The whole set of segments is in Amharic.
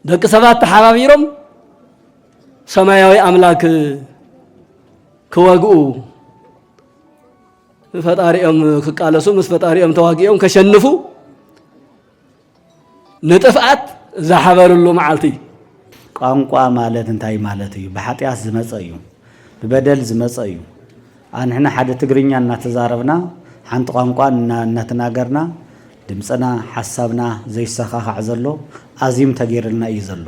ደቂ ሰባት ተሓባቢሮም ሰማያዊ አምላክ ክወግኡ ፈጣሪኦም ክቃለሱ ምስ ፈጣሪኦም ተዋጊኦም ከሸንፉ ንጥፍአት ዝሓበሩሉ መዓልቲ ቋንቋ ማለት እንታይ ማለት እዩ ብሓጢያት ዝመፀ እዩ ብበደል ዝመፀ እዩ አንሕና ሓደ ትግርኛ እናተዛረብና ሓንቲ ቋንቋ እናተናገርና ድምፅና ሓሳብና ዘይሰኻኻዕ ዘሎ አዚም ተገይርልና እዩ ዘሎ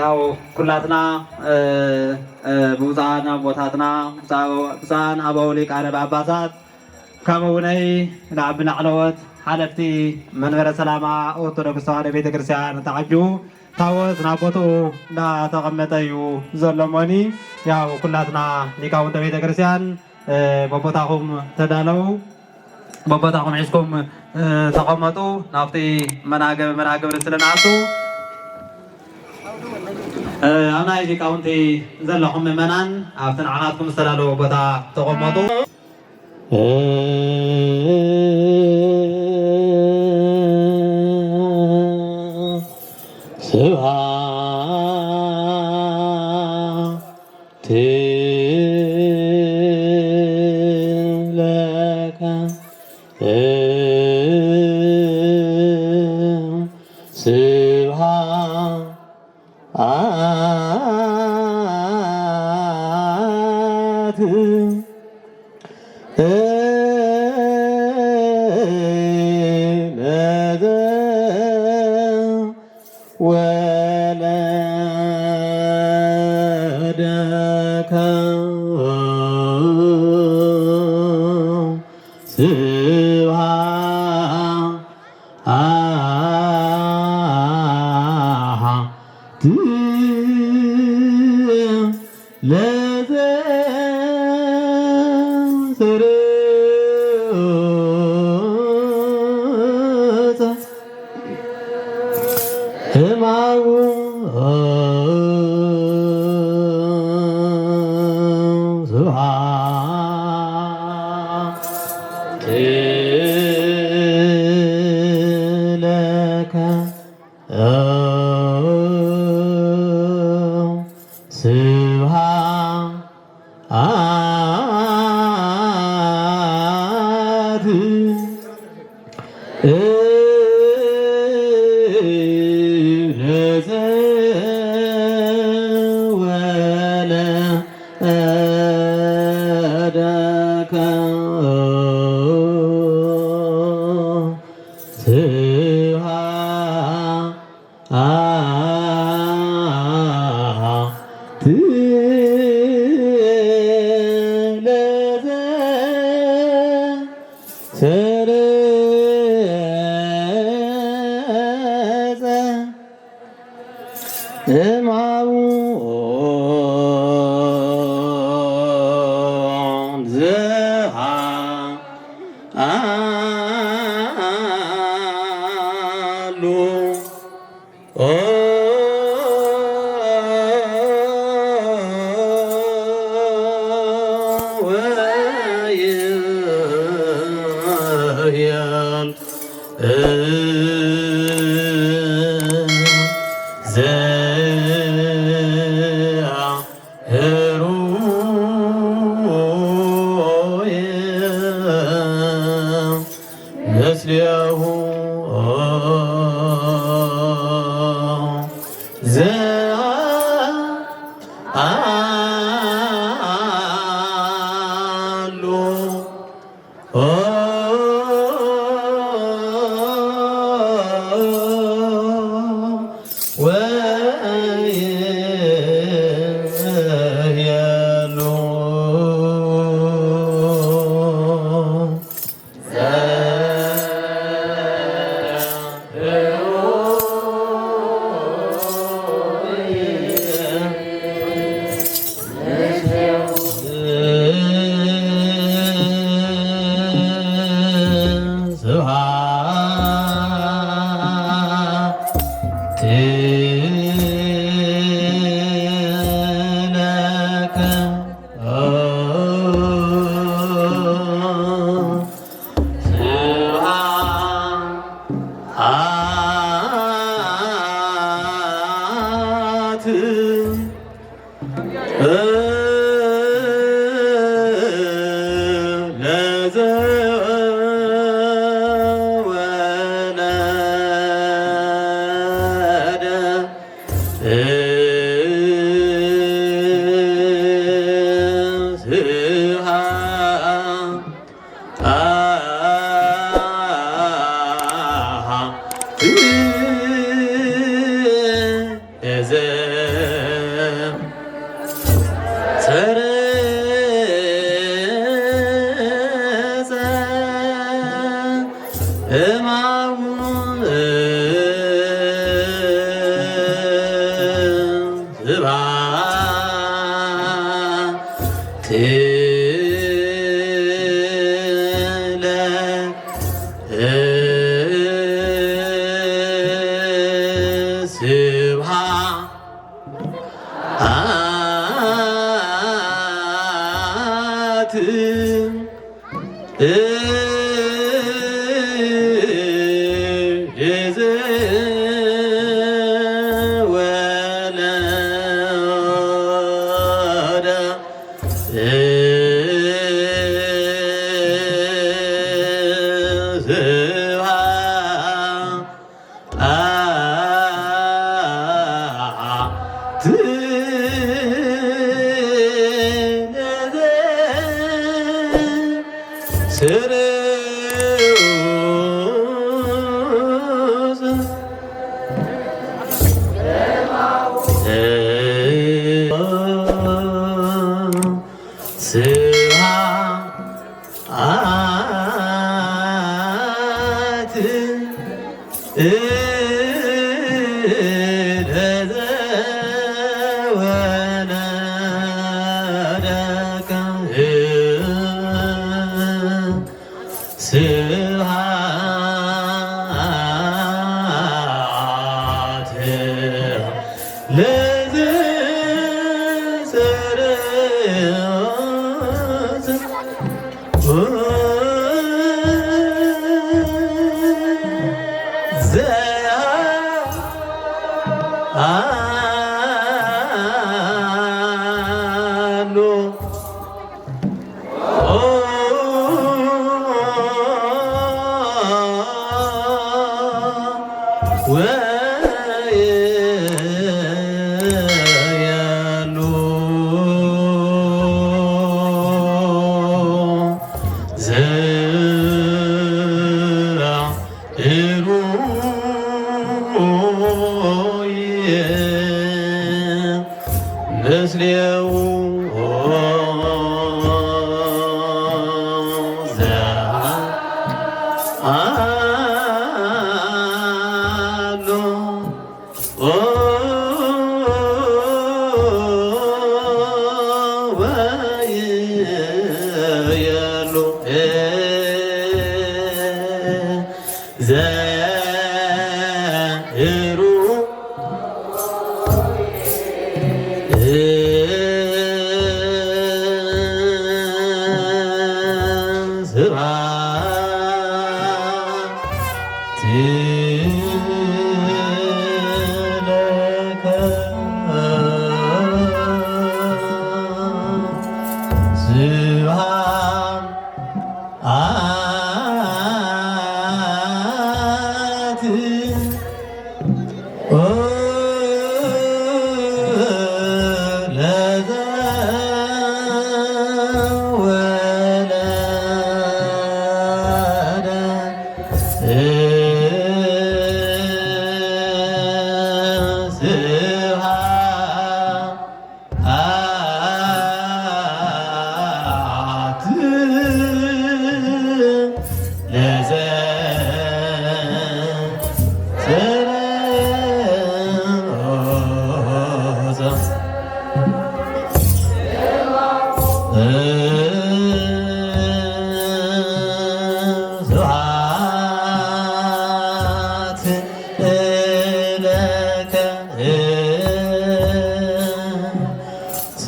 أو كلاتنا بوزعنا بوتاتنا بوزعن أبوليك على باباسات كموني لعبنا علوت حالتي منور سلامة أوتوركسوان بيت كريستيان تعجو تاوز نابوتو لا تغمتيو زلموني يا كلاتنا نيكاون بيت كريستيان بابوتاهم تدالو بابوتاهم عيشكم تقمطو نافتي مناقب رسلناتو أنا يجي كاونتي زلهم منان أفتن عناتكم سلالو بتا تقمطو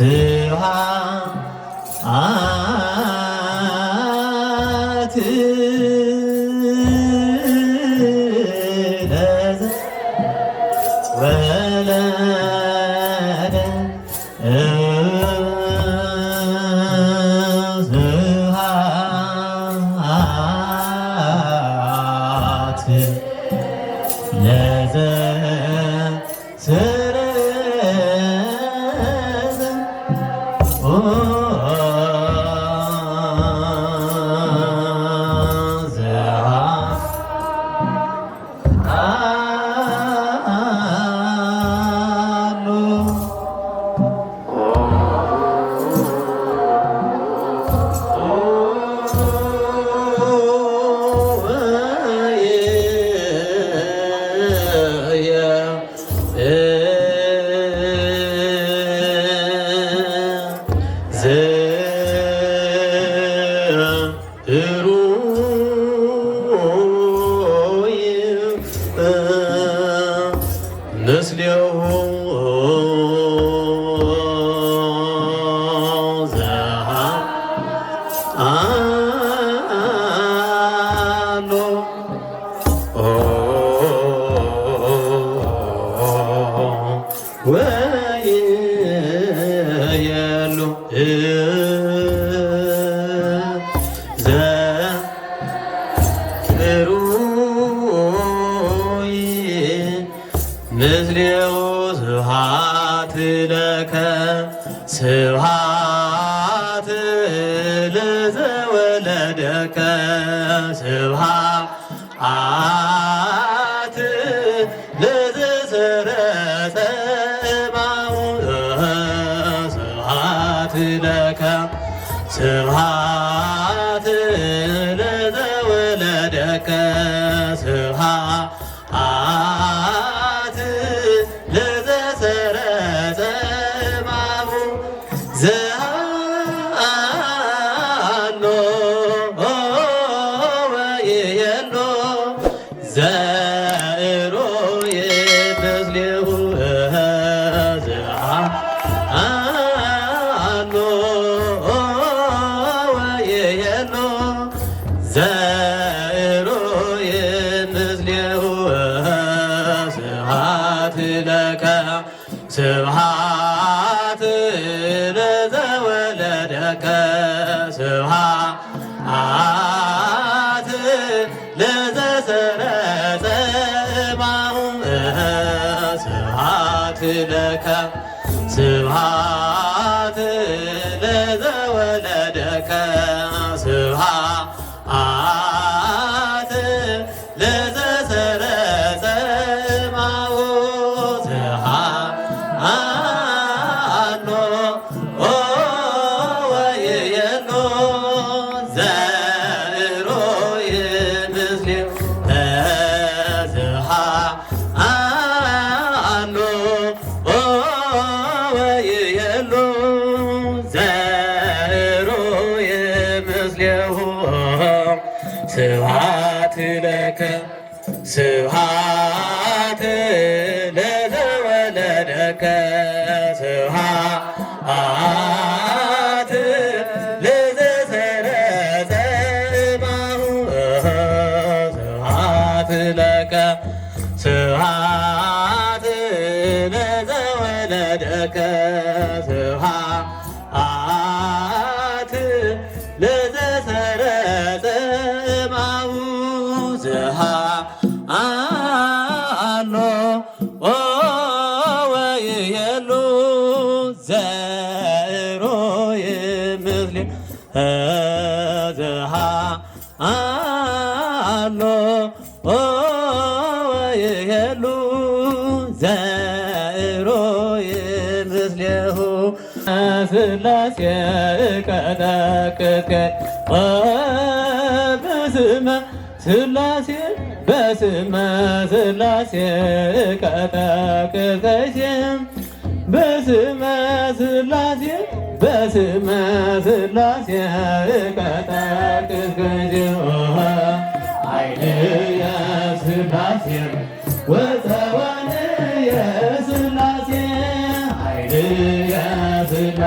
ስብሐት ወለደ ስብሐት ለዘ ምስሌው ስብሐት ለከ ስብሐት ለዘወለደከ ስብሐት ለዘሰረጸ እማሁ ስብሐት ለከ ስብሐት ለዘወለደከ ስብሐት ለዘሰረጸ እማሁ ዘሃሎ ወየሎ ዘእሮ የምስሌሁ ዘሃሎ ወየሎ ዘእሮ የምስሌሁ ስብሐት ለከ ስብሐት ለዘወለደከ ስብሐት ለዘሰረጸ እማሁ ስብሐት ለከ ስብሐት ለዘወለደከ ስብሐት ለዘሰረጸ እማሁ ዘሃሎ ወየሎ ዘእሮ የምስሌው ዘሃሎ ወየሎ ዘእሮ የምስሌሁ ስብሐት ለከ ስብሐት ለዘወለደከ ስብሐት ለዘሰረጸ እማሁ ስብሐት ለከ ስብሐት ለዘወለደከ ስብሐት ለዘሰረጸ እማሁ ዘሃሎ ወየሎ ዘእሮ የምስሌው ዘሃሎ ወየሎ ዘእሮ የምስሌሁ ስላሴ ቀጠቅጥቀ በስመ ስላሴ በስመ ስላሴ ቀጠቅጥቀሽ በስመ ስላሴ በስመ ስላሴ ቀጠቅጥቀሽ ኃይልየ ስላሴ ወፀወንየ ስላሴ ኃይልየ ስላሴ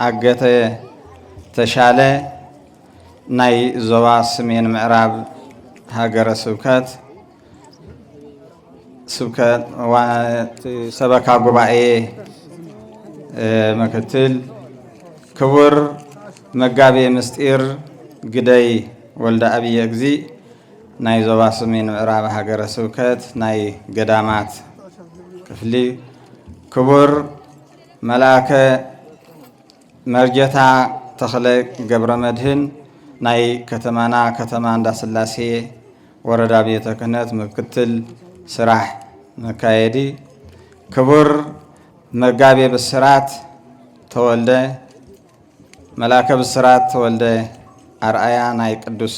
አገተ ተሻለ ናይ ዞባ ሰሜን ምዕራብ ሃገረ ስብከት ሰበካ ጉባኤ ምክትል ክቡር መጋቤ ምስጢር ግደይ ወልደ አብየ እግዚ ናይ ዞባ ሰሜን ምዕራብ ሃገረ ስብከት ናይ ገዳማት ክፍሊ ክቡር መልአከ መርጀታ ተክለ ገብረ መድህን ናይ ከተማና ከተማ እንዳስላሴ ወረዳ ቤተ ክህነት ምክትል ስራሕ መካየዲ ክቡር መጋቤ ብስራት ተወልደ መልአከ ብስራት ተወልደ አርአያ ናይ ቅዱስ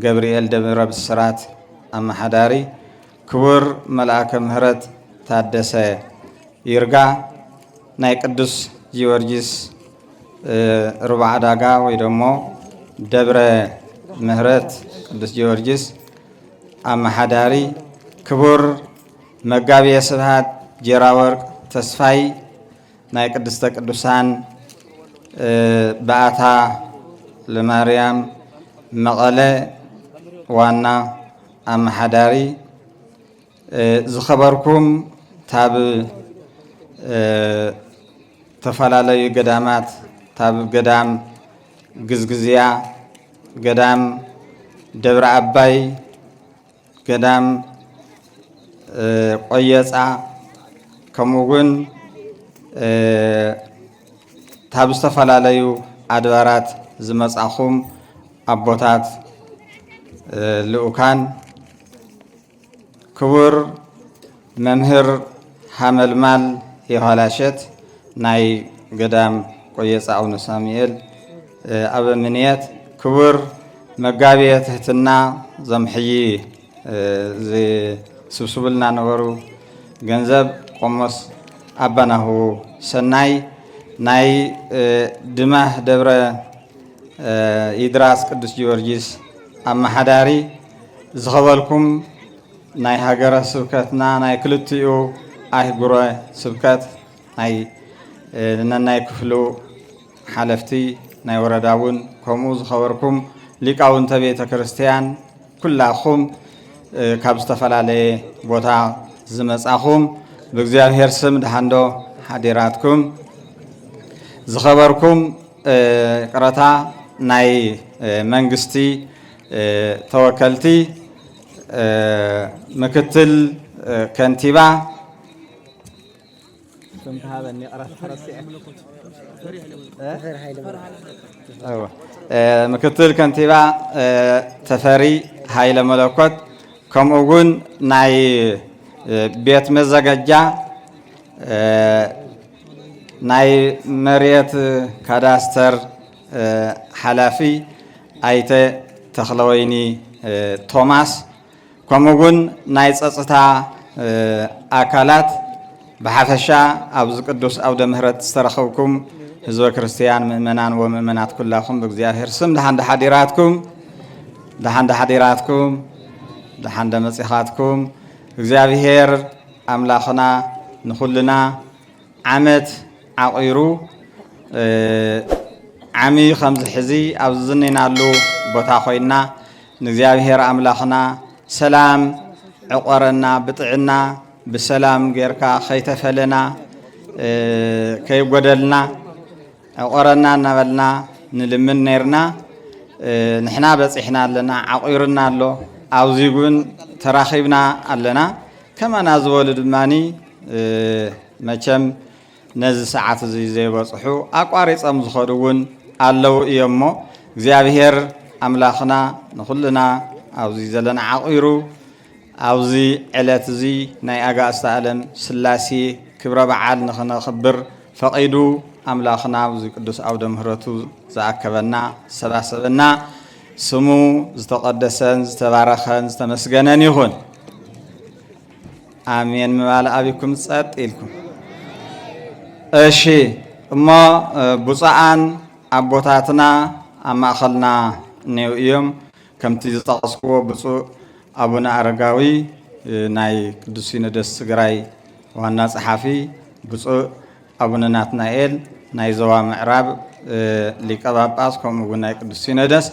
ገብርኤል ደብረ ብስራት አማሓዳሪ ክቡር መልአከ ምህረት ታደሰ ይርጋ ናይ ቅዱስ ጊዮርጊስ ሩባዕ ዳጋ ወይ ደሞ ደብረ ምህረት ቅዱስ ጊዮርጊስ አማሓዳሪ ክቡር መጋቤ ስብሃት ጀራወርቅ ተስፋይ ናይ ቅድስተ ቅዱሳን በአታ ለማርያም መቐለ ዋና አማሓዳሪ ዝኸበርኩም ታብ ተፈላለዩ ገዳማት ታብ ገዳም ግዝግዝያ ገዳም ደብረ አባይ ገዳም ቆየፃ ከምኡውን ታብ ዝተፈላለዩ አድባራት ዝመጻኹም አቦታት ልኡካን ክቡር መምህር ሃመልማል የኋላሸት ናይ ገዳም ቆየፃ አቡነ ሳሙኤል አበምኔት ክቡር መጋቤ ትሕትና ዘምሕይ ስብስብልና ነበሩ ገንዘብ ቆሞስ አባናሁ ሰናይ ናይ ድማህ ደብረ ይድራስ ቅዱስ ጊዮርጊስ አማሓዳሪ ዝኸበልኩም ናይ ሃገረ ስብከትና ናይ ክልቲኡ አህጉረ ስብከት ናይ ነናይ ክፍሉ ሓለፍቲ ናይ ወረዳውን ከምኡ ዝኸበርኩም ሊቃውንተ ቤተ ክርስቲያን ኩላኹም ካብ ዝተፈላለየ ቦታ ዝመጻኹም ብእግዚአብሔር ስም ድሓንዶ ሓዲራትኩም ዝኸበርኩም ቅረታ ናይ መንግስቲ ተወከልቲ ምክትል ከንቲባ ምክትል ከንቲባ ተፈሪ ሃይለ መለኮት ከምኡውን ናይ ቤት መዘጋጃ ናይ መሬት ካዳስተር ሓላፊ አይተ ተኽለወይኒ ቶማስ ከምኡውን ናይ ጸጥታ አካላት بحفشا أبز قدوس أو دمهرت استرخوكم هزو كريستيان مؤمنان ومؤمنات كلهم بእግዚአብሔር ስም دحان حديراتكم دحان مسيحاتكم እግዚአብሔር أملاخنا نخلنا عمت عقيرو عمي خمس حزي أو زننا له بتاخينا نግዚአብሔር أملاخنا سلام عقرنا بطعنا بسلام غيركا خيتفلنا كي بدلنا عقرنا نبلنا نلمن نيرنا نحنا بس إحنا لنا عقيرنا له أو زيجون تراخيبنا لنا كما نازول دماني مچم نز ساعات زي بصحو أقارص أم زخرون الله يمو እግዚአብሔር أملاخنا نخلنا أو زي زلنا عقيرو أو زي علت زي ناي أجاست عالم سلاسي كبر بعال نخنا خبر فقيدو أملاخنا وزي قدوس أو دمهرتو زاكبنا سباسبنا سمو زتقدسن زتبارخن زتمسجنن يهون آمين مال أبيكم سأتيلكم أشي ما بصعان أبوتاتنا أما أخلنا نيو يوم كم تيجي تقصقو بصو أبونا أرجاوي ناي قدوسين دس جراي والناس حافي بصو أبونا ناتنايل ناي زوا معراب لكباب أسكم وناي قدوسين دس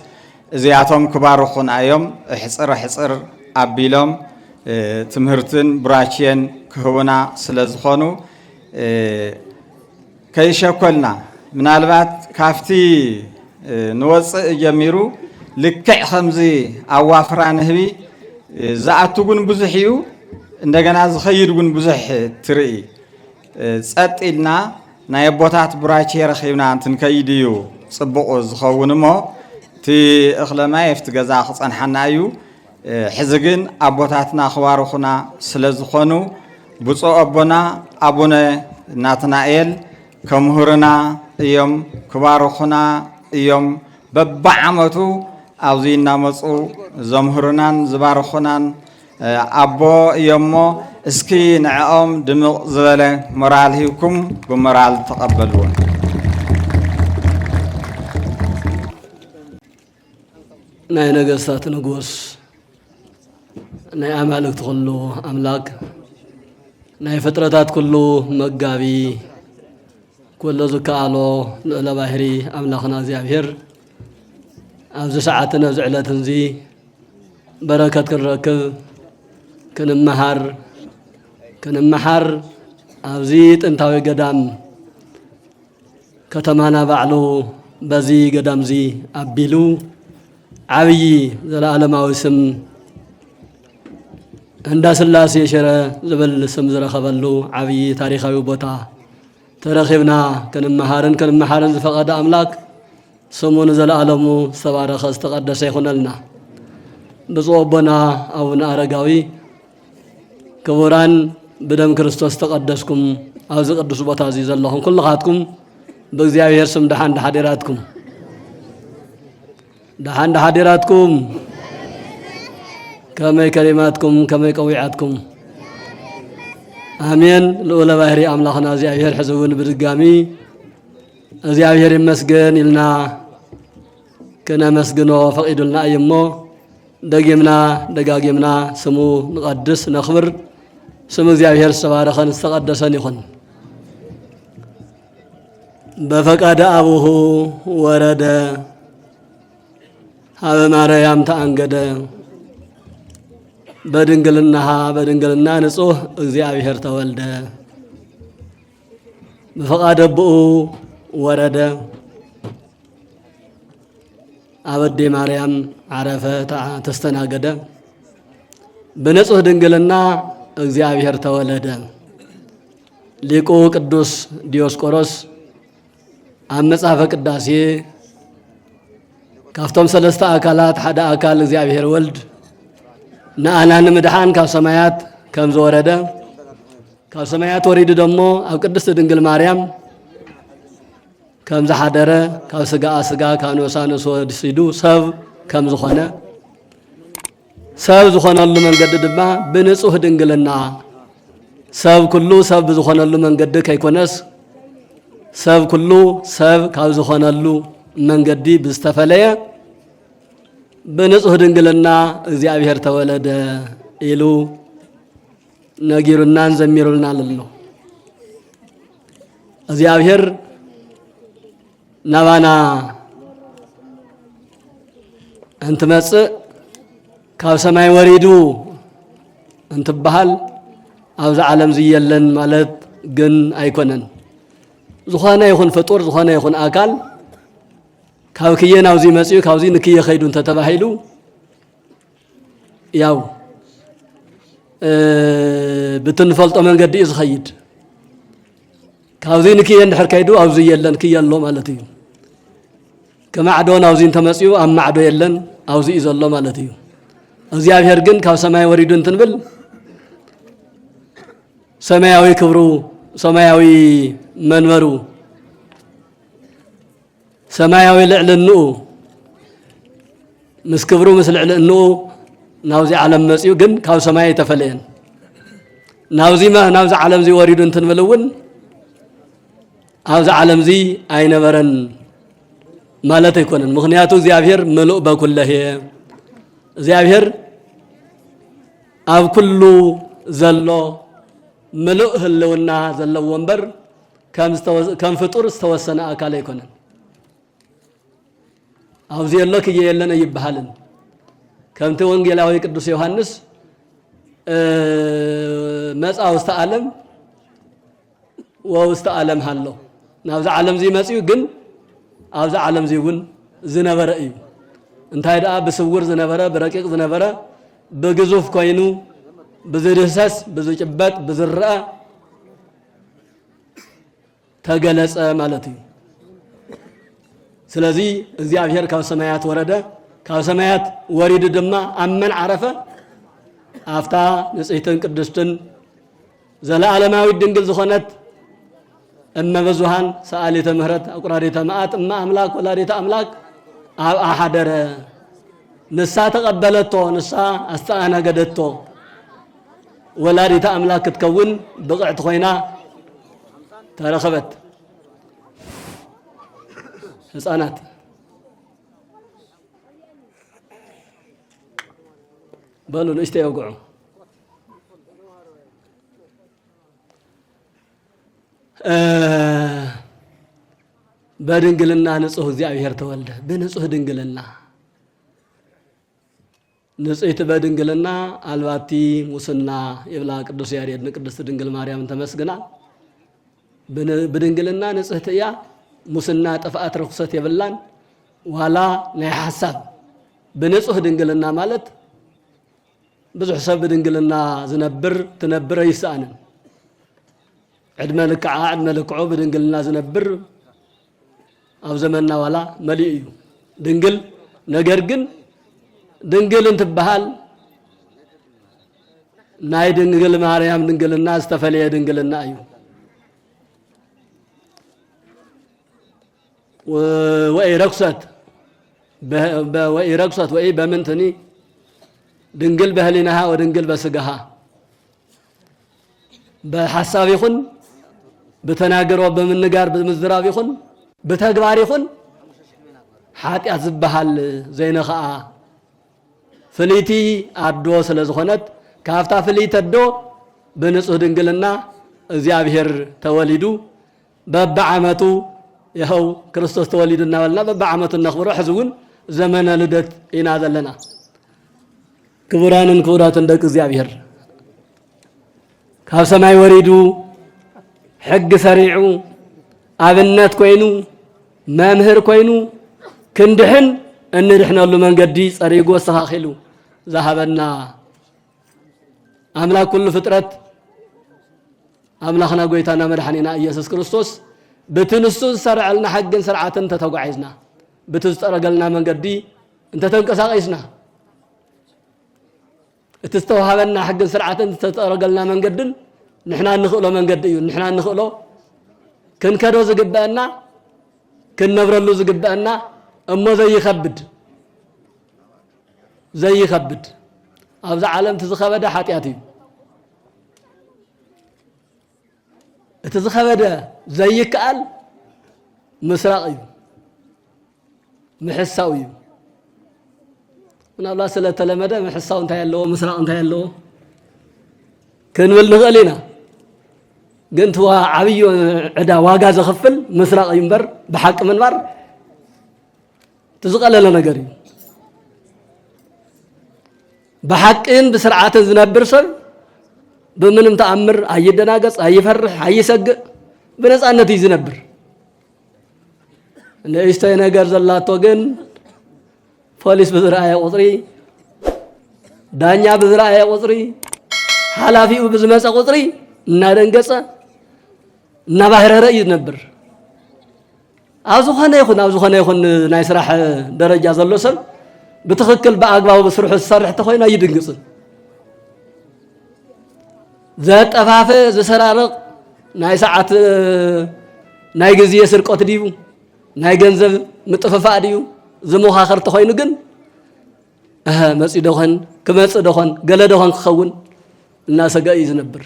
زياتهم كبار خون أيام حصر أبيلهم تمهرتن براشين كهونا سلزخونو كيشكلنا من البات كافتي نوص جميرو لكع خمزي أوافران هبي زعتوجن بزحيو عندنا زخيرجن بزح تري سأتيلنا نايبوتات براشي رخينا أنتن كيديو صبقوا زخون ما تي أخلما يفتجزا خصن حنايو حزقين أبوتاتنا خوارخنا سلزخونو بصو أبونا ناتنائيل كمهرنا يوم كبارخنا يوم ببعمتو أوزينا مصو زمهرنا زبارخنا أبو يومو اسكي نعم دمغ زبالة مرالهيكم بمرال تقبلون ناي نغسات نغوس ناي أمالك تقولو أملاك ناي فترات كله مقابي كل زكالو لباهري أملاخنا زيابير أبز ساعتنا زعلة زي بركة كنركب كنمحر أبزيت انتاوي قدام كتمانا بعلو بزي قدام زي أبيلو عبي زلالماوي سم هندا سلاسي شرا زبل سم زرخبلو عبي تاريخاوي بوتا ترخبنا كنمحارن فقد أملاك سمون زلالمو سبارخ استقدس يخون لنا بصوبنا أو نارقاوي كوران بدم كريستوس تقدسكم أو زقدس بوتا زيز اللهم كل خاتكم بغزيابير سم دحان دحادراتكم كما كلماتكم كما قويعاتكم آمين لولا باهري أملاخنا زيابير حزون برقامي زيابير مسجن إلنا كنا مسجنو فقيدلنا أيمو دقاقمنا سمو نقدس نخبر سمو زيابير سبارخن استقدسن يخن بفقد أبوه ورد هذا مريم تأنجد بدنقلنا نصوه እግዚአብሔር ተወልደ بفقد أبوه ورد عبد مريم عرفة تستناجد بنصوه دنقلنا እግዚአብሔር ተወለደ ሊቁ ቅዱስ ዲዮስቆሮስ أمصحف ቅዳሴ كافتم سلسة أكلات حدا أكل እግዚአብሔር ولد نأنا نمدحان كاف سمايات كم زورده كاف سمايات وريد دمو أو قدست دنقل مريم كم زحدره كاف سقا كانوا سانسو دسيدو سب كم زخنا سب زخنا اللي من قد دبا بنصوه دنقلنا ሰብ ኩሉ ሰብ ዝኾነሉ መንገዲ ከይኮነስ ሰብ ኩሉ ሰብ ካብ ዝኾነሉ መንገዲ ብዝተፈለየ በንጹህ ድንግልና እግዚአብሔር ተወለደ ኢሉ ነጊሩናን ዘሚሩልና አለሎ እግዚአብሔር ናባና እንትመጽእ ካብ ሰማይ ወሪዱ እንትበሃል ኣብዚ ዓለም ዝየለን ማለት ግን ኣይኮነን ዝኾነ ይኹን ፍጡር ዝኾነ ይኹን አካል ካብ ክየ ናብዚ መጽኡ ካብዚ ንክየ ኸይዱ እንተተባሂሉ ያው ብትንፈልጦ መንገዲ እዩ ዝኸይድ ካብዚ ንክየ እንድሕር ከይዱ ኣብዚ የለን ክየሎ ማለት እዩ ከማዕዶ ናብዚ እንተመጽኡ ኣብ ማዕዶ የለን ኣብዚ እዩ ዘሎ ማለት እዩ እግዚአብሔር ግን ካብ ሰማይ ወሪዱ እንትንብል ሰማያዊ ክብሩ ሰማያዊ መንበሩ ሰማያዊ ልዕልንኡ ምስ ክብሩ ምስ ልዕልንኡ ናብዚ ዓለም መጽኡ ግን ካብ ሰማይ ተፈለየን ናብዚ ዓለም ዚ ወሪዱ እንትንብል እውን ኣብዚ ዓለም ዚ ኣይነበረን ማለት ኣይኮነን ምክንያቱ እግዚአብሔር ምሉእ በኩለሄ እግዚአብሔር ኣብ ኩሉ ዘሎ ምሉእ ህልውና ዘለዎ እምበር ከም ፍጡር ዝተወሰነ አካል ኣይኮነን ኣብዚ የሎ ክየ የለን ይበሃልን ከምቲ ወንጌላዊ ቅዱስ ዮሐንስ መጽአ ውስተ ዓለም ወውስተ ዓለም ሃሎ ናብዚ ዓለም ዚ መጽኡ ግን ኣብዚ ዓለም ዚ እውን ዝነበረ እዩ እንታይ ደኣ ብስውር ዝነበረ ብረቂቕ ዝነበረ ብግዙፍ ኮይኑ ብዝድህሰስ ብዝጭበጥ ብዝረአ ተገለጸ ማለት እዩ ስለዚ እግዚአብሔር ካብ ሰማያት ወረደ ካብ ሰማያት ወሪዱ ድማ ኣመን ዓረፈ ኣፍታ ንጽሕትን ቅድስትን ዘለዓለማዊ ድንግል ዝኾነት እመብዙሃን ሰአሊተ ምህረት አቁራሪተ መዓት እመ አምላክ ወላዲተ አምላክ ኣብ አሐደረ ንሳ ተቀበለቶ ንሳ አስተአናገደቶ ወላዲተ አምላክ ክትከውን ብቕዕት ኮይና ተረኸበት ህፃናት በሉ ንእሽተ ይወግዑ በድንግልና ንጹህ እግዚአብሔር ተወልደ በንጹህ ድንግልና ንጽሕት በድንግልና አልባቲ ሙስና ይብላ ቅዱስ ያሬድ ንቅድስት ድንግል ማርያም ተመስግና በድንግልና ንጽሕት እያ ሙስና ጥፍአት ርኩሰት የብላን ዋላ ናይ ሐሳብ በንጹህ ድንግልና ማለት ብዙሕ ሰብ በድንግልና ዝነብር ትነብር ይሳአንን ዕድመ ልክዓ በድንግልና ዝነብር ኣብ ዘመንና ዋላ መሊእ እዩ ድንግል ነገር ግን ድንግል እንትበሃል ናይ ድንግል ማርያም ድንግልና ዝተፈለየ ድንግልና እዩ ወይ ረክሰት ወይ በምንትኒ ድንግል በህሊናሃ ወድንግል በስጋሃ በሐሳብ ይኹን በተናገሮ በመንጋር በመዝራብ ይኹን በተግባር ይኹን ኃጢአት ዝበሃል ዘይነኸአ ፍሊቲ አዶ ስለዝኾነት ካፍታ ፍሊት አዶ በንጹህ ድንግልና እግዚአብሔር ተወሊዱ በበዓመቱ ይኸው ክርስቶስ ተወሊዱና ወልና በበዓመቱ ነኽብሮ ሕዝውን ዘመነ ልደት ኢና ዘለና ክቡራንን ክቡራትን ደቂ እግዚአብሔር ካብ ሰማይ ወሪዱ ሕግ ሰሪዑ አብነት ኮይኑ መምህር ኮይኑ ክንድሕን እንድሕነሉ መንገዲ ጸሪጎ አስተኻኺሉ ዛሃበና አምላክ ኩሉ ፍጥረት አምላኽና ጎይታና መድኃኒና ኢየሱስ ክርስቶስ በትንሱ ሰርዐልና ሕግን ስርዓትን ተተጓዒዝና በትዝጠረገልና መንገዲ እንተ ተንቀሳቀስና እትስተዋሃበና ሕግን ስርዓትን ተተጠረገልና መንገድን ንሕና ንኽእሎ መንገዲ እዩ ንሕና ንኽእሎ ክንከዶ ዝግበአና ክንነብረሉ ዝግበአና እሞ ዘይኸብድ ኣብዚ ዓለም ትዝኸበደ ኃጢአት እዩ اتزخبده زي يكال مسراقي محساوي أنا الله سلا تلمده محساو انت يالله مسراق انت يالله كنول نغلينا قنت هو عبي عدا واقع زخفل مسراق ينبر بحق من بر تزقل لنا قري بحقين بسرعة زنبر سر بمنم تأمر أيدنا قص أيفرح أيسق بنسأنة يزنبر نيستينا قرز الله توقن فوليس بزرعة قطري دانيا بزرعة قطري حلافي بزمسة قطري نادنقصة نباهر رأي يزنبر أوزو خانة يخون نايسراح درجة زلو سر بتخكل بأقباب بسرح السرح تخوينا يدنقصن ذات أفافة ذا سرارق ناي ساعات ناي جزية سرقات ديو ناي جنزب متففاء ديو زمو آخر تخوين جن مسي دوخن كمس دوخن قل دوخن خون الناس جاي يزنبر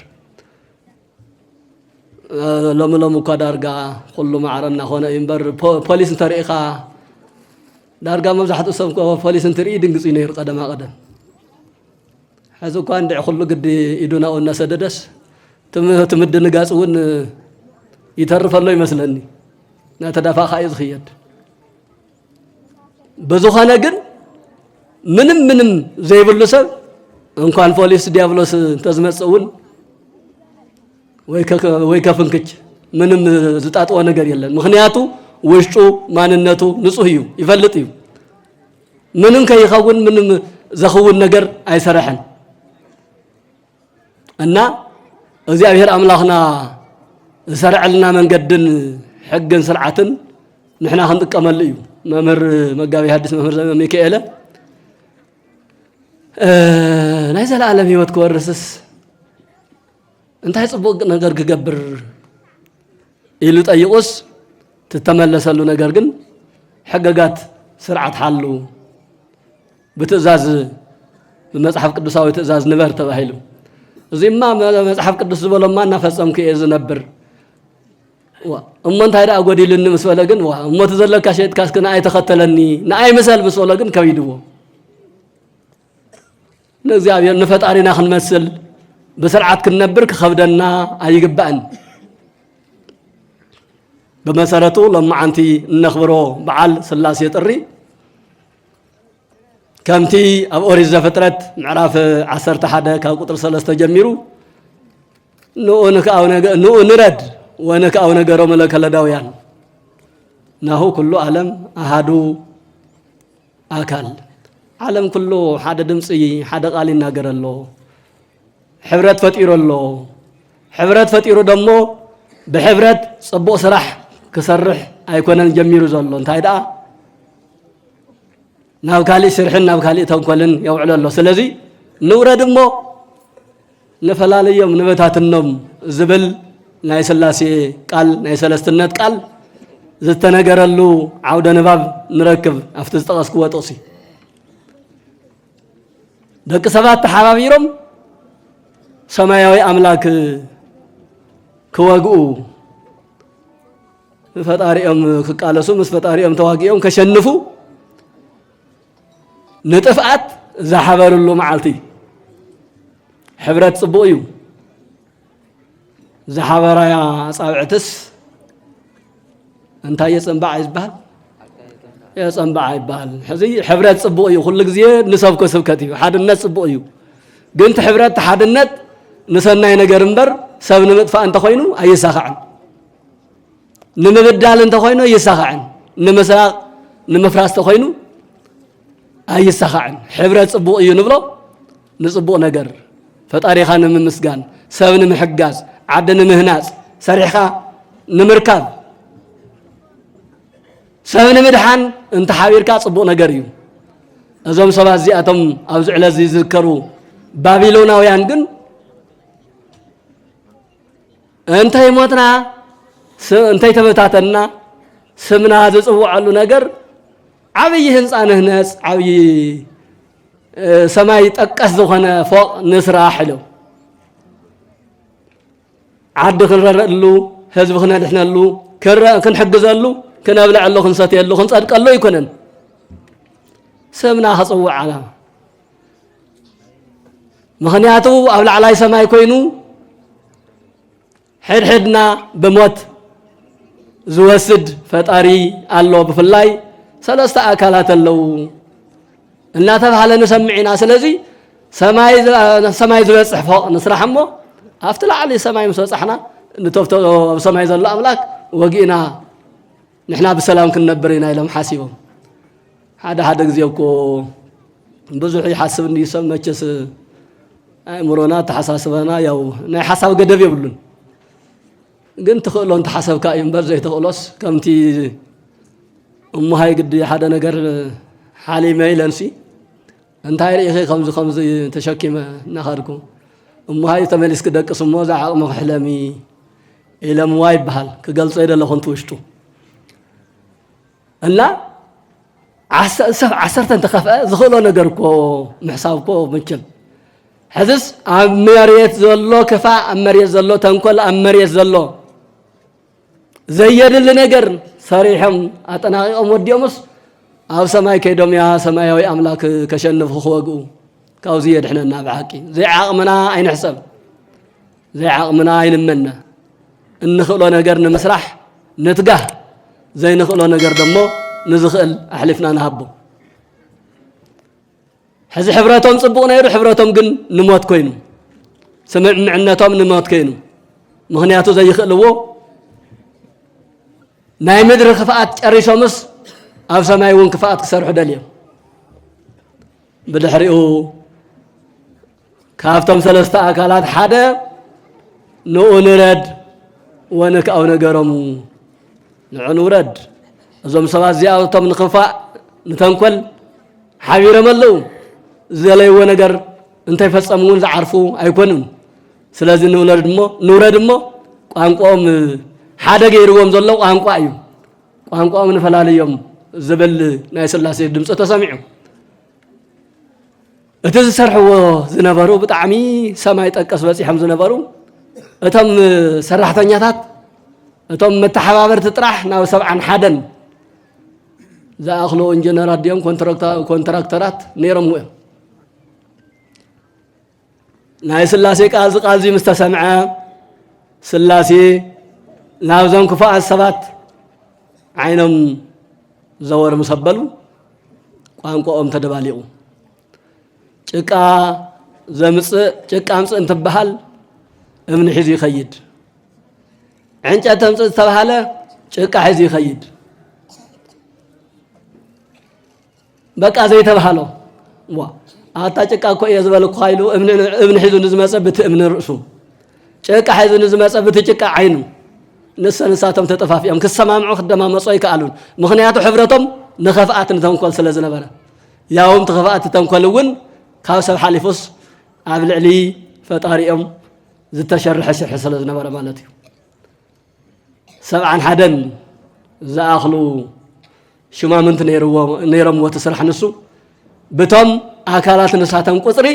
لم كدار جا كل ما عرنا هنا ينبر بوليس تاريخا دارجا مزحت أسمع بوليس تري دينغسي نير قدم حزو كان دع كل قد يدونا والناس ددس تمد نجاس ون يترف الله يمثلني نتدافع خايز خياد بزخانة جن منم زي بلوسه إن كان بوليس ديابلوس تزمت سون ويكا فنكش منم زتات وانا قريلا مخنياتو وشو ماننتو نصهيو يفلطيو منم كي يخون منم زخون نجر أي سرحن أن እግዚአብሔር አምላኽና زرعلنا من قدن حقن سرعة نحنا هنتقمل እዩ ممر مقابي حدث ممر زي ميكائيل نايز العالم هيوت كورسس انت هيصبق ነገር كقبر إلو طيقوس تتملسلو ነገር ግን حققات سرعة حلو بتأزاز بمصحف قدساوي تأزاز نبر تباهيلو زي ما مصحف قدس زبلو ما نفصم كيز نبر أمّن تايدا أقولي لنا مسؤولة جن وأمّن تزلك كشيء كاسكنا أي تختلني نأي مثال مسؤولة جن كويدوه نزيابي نفت علينا خن مسل بسرعة كنا برك خفدنا أي جبان بمسارته لما عنتي نخبره بعل سلاسية الري كمتي أوريز فترة نعرف عصر تحدى كقطر سلاسة جميرو نو نرد وأنا كأونا جرام لك لداويان نهو كله عالم أحدو أكل عالم كله حدا دمسي حدا قالي ناجر الله حبرات فتير الله حبرات فتير دمو بحبرات صبو سرح كسرح أيكون الجميل زالله انتهيدا ناو كالي سرحن ناو كالي تنقلن يوعل الله سلزي نورا دمو نفلالي يوم نبتات النوم زبل ناي سلاسي قال ناي سلستنت قال زتنغرلو عود نباب نركب افتز تقسكو وطوسي دك سبات حبابيرم سماياوي املاك كوغو ፈጣሪም ከቃለሱ ምስ ፈጣሪም ተዋጊኦም ከሸንፉ ንጥፍአት زحبرሉ መዓልቲ ሕብረት ጽቡቕ እዩ زحبرايا صابعتس انت يصنبع يبال يصنبع يبال حزي حبرات صبو እዩ كل ግዜ ንሰብኮ ስብከት እዩ ሓድነት ጽቡቕ እዩ ግን ሕብረት ሓድነት ንሰናይ ነገር እንበር ሰብ ንምጥፋእ እንተ ኮይኑ ኣይሳኻዕን ንምብዳል እንተ ኮይኑ ይሳኻዕን ንምስራቅ ንምፍራስ እንተ ኮይኑ ኣይሳኻዕን ሕብረት ጽቡቕ እዩ ንብሎ ንጽቡቕ ነገር ፈጣሪኻ ንምስጋን ሰብ ንምሕጋዝ عدنا مهناز سريحة نمركب سبنا مدحان انت حاوير كاصبونا غريو ازوم سبا زياتم اوز على زي ذكروا بابيلوناويان ግን انت يموتنا انت تبتاتنا سمنا ዝጽውዓሉ ነገር ዓብይ ህንጻ ነህነጽ ዓብይ ሰማይ ጠቀስ ዝኾነ ፎቅ ንስራሕ ለው عد كنررقلو حزب كنحنلو كنحجزلو كنبلعلو كنساتيلو كنصدقلو يكونن سمنا خصوع على مخنياتو أبل على سماي كوينو حدنا بموت زوسد فتاري الله بفلاي ثلاثة أكلات اللو إننا تفعل نسمعنا سلزي سماي زوسح فوق نسرح مو أفتلع علي سماي مسوسحنا نتوفتو سماي زل أملاك وقينا نحنا بسلام كنا برينا إلى محاسبهم هذا زيوكو بزح يحاسبني يسمى تشس أمورنا تحساسبنا يو نحساب قدبي يقولون قلت تخلون تحسب كائن برزي تخلص كم تي هاي قد حدا نجر حالي ما يلنسي أنت هاي رأيك خمس تشكيم نخركم هاي تملس كده قسمه زعق محلمي إلى موايب بحال كقل صيد الله خنت وشتو ألا عسرت أنت خف زخلوا نجركو محسابكو منكل حدث أمريت زلوا كفاء أمريت زلوا تنقل أمريت زلوا زيد اللي نجر صريحهم أتناقي أموديومس أو سماي كيدوم يا سماي أملاك كشنف خوجو كوزيد إحنا نابعاكي زي عقمنا أين حسب زي عقمنا أين منا نخلوا نجر نمسرح نتجه زي نخلوا نجر دمو نزخل أحلفنا نهبو حزي حبراتهم صبونا يروح حبراتهم قن نموت كينو سمع معناتهم نموت كينو مهنياتو زي يخلوه ناي مدر خفاءات أريشومس أو سمايون كفاءات كسر حداليهم بدحريقو كافتهم ثلاثة أكالات حدا نو نرد ونك أو نقرمو نعنو رد أزوم سبات زيادتهم نخفاء نتنكول حبير ملو زلي ونقر انت يفصمون زعرفو أيكونون سلازي نورد مو قانقوم حدا غيرهم زلو قانقوا أيو قانقوم نفلاليهم زبل نايس الله سيد دمسة تسمعوا اتز سرحوا زنبرو بطعمي سماي تقص بصي حمز نبرو اتم سرحتنياتات اتم متحبابر تطرح ناو 70 حدن ذا اخلو انجنيرات ديوم كونتراكترات نيرم ويم ناي سلاسي قازي مستسمعه سلاسي ناوزم كفاء السبات عينهم زور مسبلو قانقوم تدباليو ጭቃ ዘምጽ ጭቃ አምጽ እንትበሃል እምን ሒዙ ይኸይድ ዕንጨት ተምጽ ተባሃለ ጭቃ ሒዙ ይኸይድ በቃ ዘይተባሃለው ዋ አታ ጭቃ እኮ የዝበል እኮ ኃይሉ እምን ሒዙ ንዝመጸ ብትእምን ርእሱ ጭቃ ሒዙ ንዝመጸ ብትጭቃ ዓይኑ ንሰንሳቶም ተጠፋፊኦም ክሰማምዑ ክደማመጹ ይከኣሉን ምክንያቱ ሕብረቶም ንኸፍኣት ንተንኮል ስለ ዝነበረ ያውም ተኸፍኣት ተንኮልውን ካብ ሰብ ሓሊፉስ ኣብ ልዕሊ ፈጣሪኦም ዝተሸርሐ ሽርሒ ስለ ዝነበረ ማለት እዩ 71 ዝኣኽሉ ሽማምንቲ ነይሮምዎ ትስራሕ ንሱ ብቶም ኣካላት ንሳቶም ቁፅሪ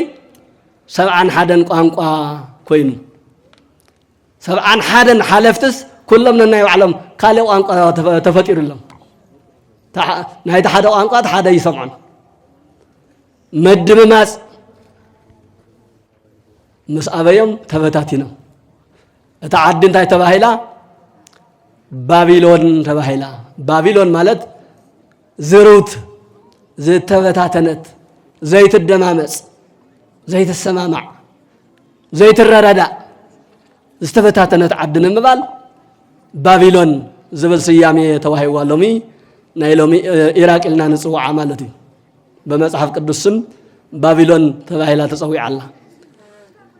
71 ቋንቋ ኮይኑ 71 ሓለፍትስ ኩሎም ነናይ ባዕሎም ካልእ ቋንቋ ተፈጢሩሎም ናይቲ ሓደ ቋንቋ ሓደ ይሰምዖን مدمماس مسأبيهم تبتاتينهم اتعدن تاي تباهيلا بابيلون تباهيلا بابيلون مالت زروت زي تبتاتنت زيت الدمامس زيت السمامع زيت الرداء استبتاتنت عدن مبال بابيلون زبل سيامي توهي والومي نايلومي إيراك إلنا نصوع عمالتي بمصحف ቅዱስ ስም ባቢሎን ተባሂላ ተጸውዓላ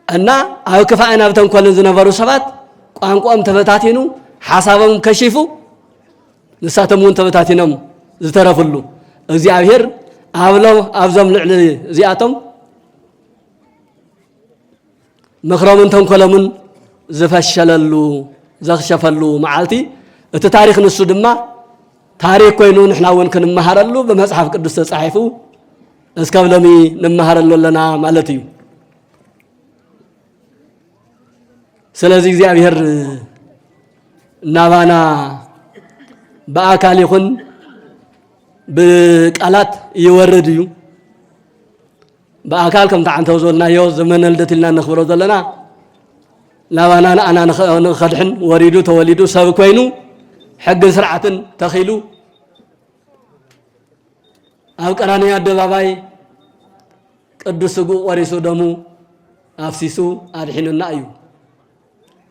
እና አው ከፋአና በተንኮልን ዝነበሩ ሰባት ቋንቋም ተበታቲኑ ሐሳቦም ከሽፉ ንሳተሙን ተበታቲኖም ዝተረፍሉ እግዚአብሔር አብለው አብዞም ልዕሊ እዚአቶም መኽረሙን ተንኮለሙን ዝፈሸለሉ ዘኽሸፈሉ መዓልቲ እቲ ታሪኽ ንሱ ድማ ታሪክ ኮይኑ ንሕና እውን ክንመሃረሉ በመጽሐፍ ቅዱስ ተጻሒፉ እስከብለሚ ንመሃረሉ ለና ማለት እዩ ስለዚህ እግዚአብሔር ናባና በአካል ይሁን በቃላት ይወርድ እዩ በአካል ከም ተዓንተው ዘለና ዮ ዘመነ ልደት ኢልና ነኽብሮ ዘለና ናባና ኣና ንኸድሕን ወሪዱ ተወሊዱ ሰብ ኮይኑ ሕግን ስርዓትን ተኺሉ ኣብ ቀራንዮ ኣደባባይ ቅዱስ ስጉእ ቆሪሱ ደሙ ኣፍሲሱ ኣድሒኑና እዩ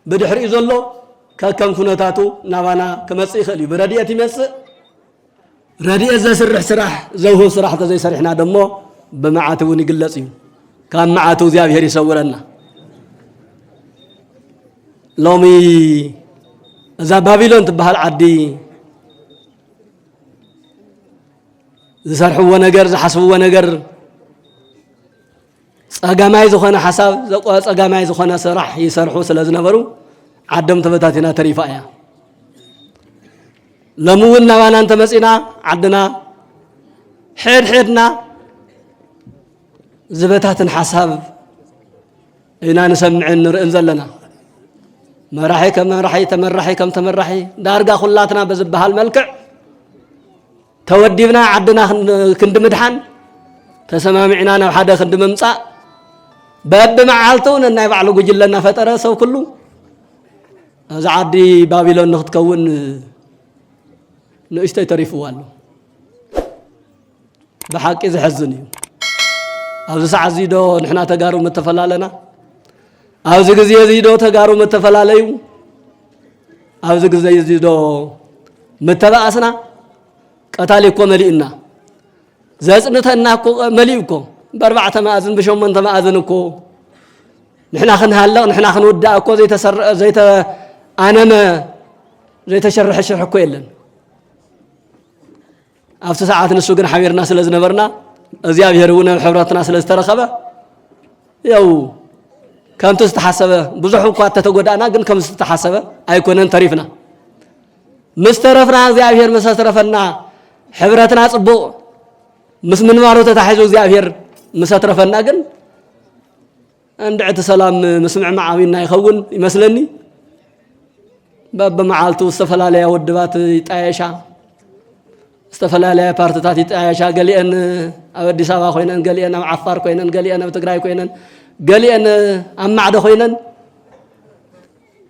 بدحري زلو كم كنتاتو نابانا كمسي خلي بردية مس ردية زي سرح زوه سرح زي سرحنا دمو بمعاتو نقلصيو كان معاتو زي بهري يصورنا لومي إذا بابلون تبهال عدي زرحوا ونجر زحسبوا ونجر أجمعي زخنا حساب أجمعي زخنا سرح يسرحوا سلازنا برو عدم تبتاتنا تريفايا لمونا وانا انت مسئنا عدنا حيدنا زبتاتن حساب إنا نسمع النور انزلنا مرحي كم مرحي تمرحي كم تمرحي دارقا خلاتنا بزبها الملكع تودينا عدنا كند مدحان تسمامعنا وحدا خند ممصا باب معالتون ان يبعلو جلنا فتره سو كله اذا عدي بابلون نختكون نشتي تريفوالو بحق زحزني او ساعه زيدو نحنا تغارو متفلالنا او زغزي زيدو تغارو متفلاليو او زغزي زيدو متباسنا قتاليكو مليئنا زصنتنا كو مليئكو باربعه مازن بشمنت مازن كو نحنا خنهلق نحنا خنودا كو زي انما زي تشرح الشرح كو يلن افت ساعات نسو كن حبيرنا سلازنبرنا እግዚአብሔር ወነ ሕብራትና ስለስተረኸበ ያው ከምቱ ዝተሐሰበ ብዙሕ እንኳ ተተጎዳና ግን ከም ዝተሐሰበ አይኮነን ተሪፍና ምስተረፍና እግዚአብሔር መሰተረፈና ሕብረትና ጽቡቕ ምስ ምንማሮ ተታሒዙ እግዚአብሔር መሰተረፈና ግን እንድዕት ሰላም መስምዕ ማዓዊና ይኸውን ይመስለኒ በመዓልቱ ዝተፈላለያ ወድባት ይጣየሻ استفلالي بارتات يتعايشا قالين أو أديس أبا خوينن قالين أو عفار خوينن قالين أو تقراي خوينن قالين أم معد خوينن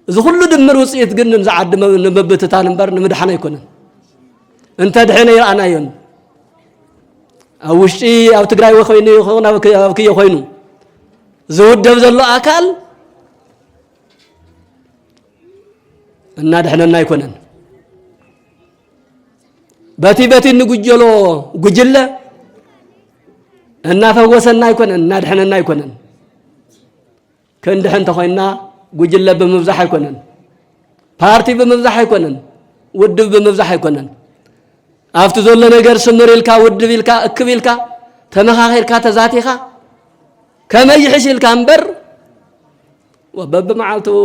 إذا كله دمر وصيت قلنا نزعد نببت تانبر نمدحنا يكونن أنت دحين أنا يون أو شيء أو تقراي وخويني خونا أو كي خوينو زود دبز الله أكل أن دحنا يكونن باتي نقجلو قجلة النا فوسنا يكونن نادحنا يكونن كن دحن تخوينا قجلة بمفزح يكونن بارتي بمفزح يكونن ود بمفزح يكونن عرفت زول نجر سمر الكا ود بالكا اكبيلكا تمخاخيركا تزاتيخا كما يحش الكامبر وبب معلتو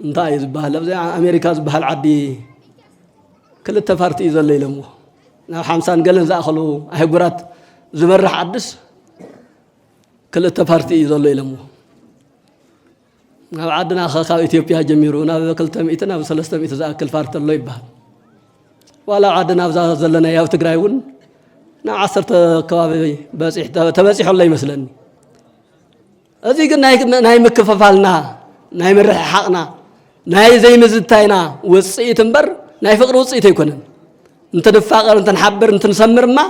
انتاي زبال زي امريكا زبال عدي كل التفارتي إذا الليل مو حمسان قالن زاخلو أهجرات زمرح عدس كل التفارتي إذا الليل مو عدنا خاخا إثيوبيا جميرونا بكل تميتنا بسلسة ميت زاكل فارت الله يبه ولا عدنا بزاخ زلنا يا وتقرايون نا عصرت كوابي بس تبسيح الله يمسلني أذيك ناي مكففالنا ناي مرح حقنا ناي زي مزتاينا وصيت مبر ناي فقر وصيت يكونن انت دفاقر انت نحبر انت نسمر ما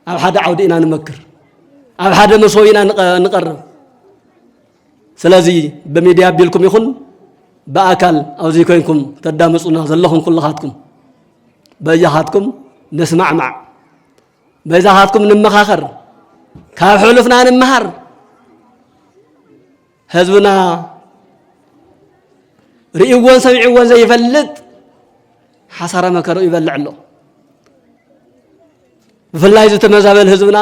او حدا عودينا نمكر او حدا مسوينا نقرب سلازي بميديا بيلكم يخون باكل او زي كوينكم تدامصونا زلهم كلخاتكم بيهاتكم نسمع مع بيزهاتكم نمخاخر كاف حلفنا نمهر حزبنا رئيوان سمعوان زي يفلت حسرة مكرو يبلع له فلا إذا تمزابل حزبنا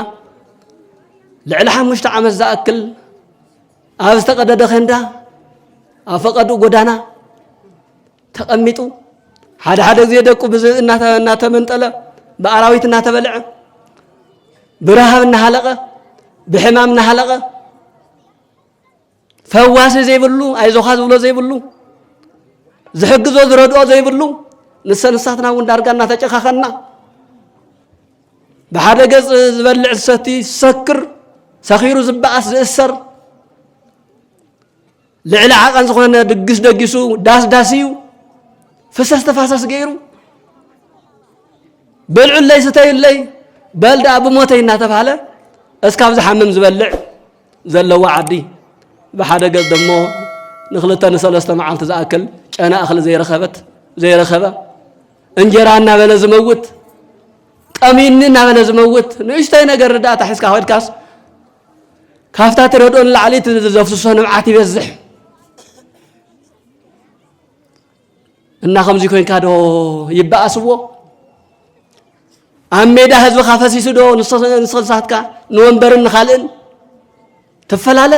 لعلها مش تعمل زاكل أستقد دخندا أفقدوا قدانا تقمتوا هذا زيدكوا بز إنها تمنتلا بأراويت إنها تبلع برهاب إنها حلقة بحمام إنها حلقة ፈዋሲ ዘይብሉ ኣይዞኻ ዝብሎ ዘይብሉ ዝሕግዞ ዝረድኦ ዘይብሉ ንሰንሳትና እውን ዳርጋ እናተጨኻኸና ብሓደ ገጽ ዝበልዕ ሰቲ ሰክር ሰኺሩ ዝበኣስ ዝእሰር ልዕሊ ዓቐን ዝኾነ ድግስ ደጊሱ ዳስ እዩ ፍሰስ ተፋሰስ ገይሩ በልዑለይ ስተይለይ በልዳ ብሞተይ እናተባሃለ እስካብ ዝሓምም ዝበልዕ ዘለዎ ዓዲ ብሓደ ገጽ ደሞ ንኽልተ ንሰለስተ መዓልቲ ዝኣክል ጨና እኽሊ ዘይረኸበ እንጀራ እናበለ ዝመውት ቀሚኒ እናበለ ዝመውት ንእሽተይ ነገር ርዳእታ ሒዝካ ኸድካስ ካፍታ ትረድኦን ላዕሊት ዘፍስሶ ንብዓት ይበዝሕ እና ከምዚ ኮይንካ ዶ ይበኣስዎ ኣብ ሜዳ ህዝብኻ ፈሲሱ ዶ ንስኻትካ ንወንበርን ንኻልእን ትፈላለ